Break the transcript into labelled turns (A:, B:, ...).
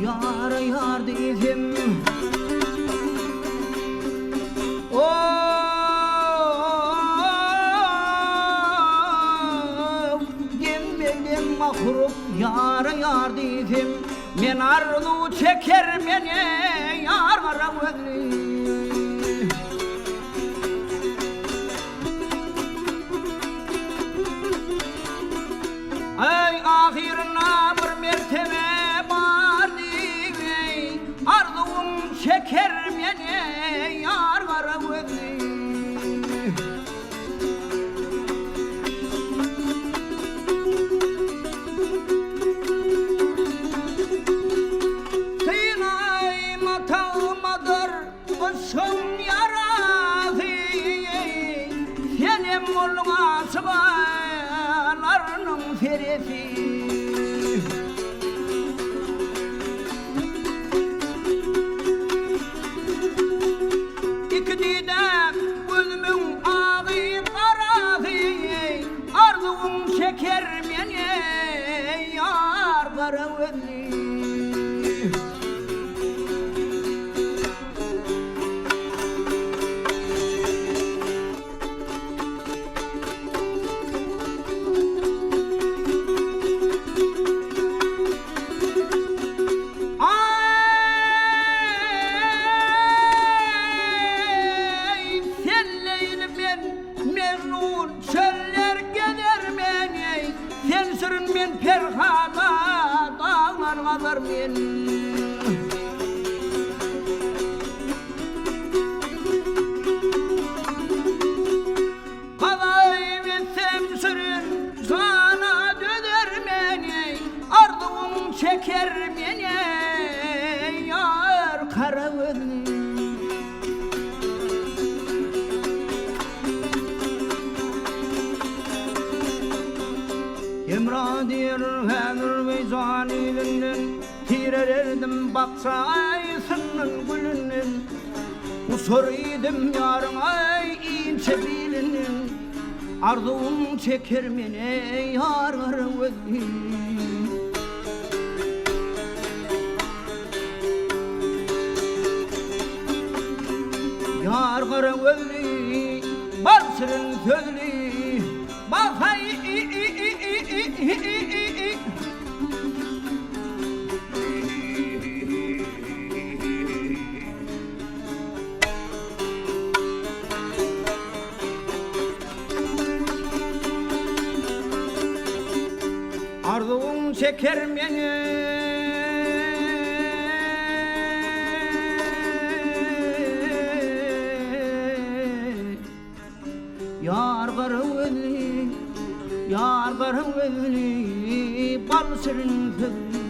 A: yar yar dedim. Gelmedim mahruk yar yar dedim. Men arzu çeker mene yar karavulli. Ay ahirina bir mertebe var diyey, arzum çeker mene yar karavulli. Sinay matağımadır başım yaradı, senem olma sıvalarının feresi. İki didem gözümün ağı tarafı, arzum çeker mene yar karavulli. Çöller gelir meni, sen sürün men perhada, dağlar kalır men. Kalay etsem sürün, sana döner meni, arzum çeker meni, yar karavulli. Emradir hazır ve zanilinden, tirererdim baksayısının gülünden. Usuruydım yarın ay ince bilinin, arzum çeker mene yar karavulli. Yar karavulli, balsırın sözlü, bakay arzum çeker meni yar karavulli, yar karavulli, balsırın sözlü.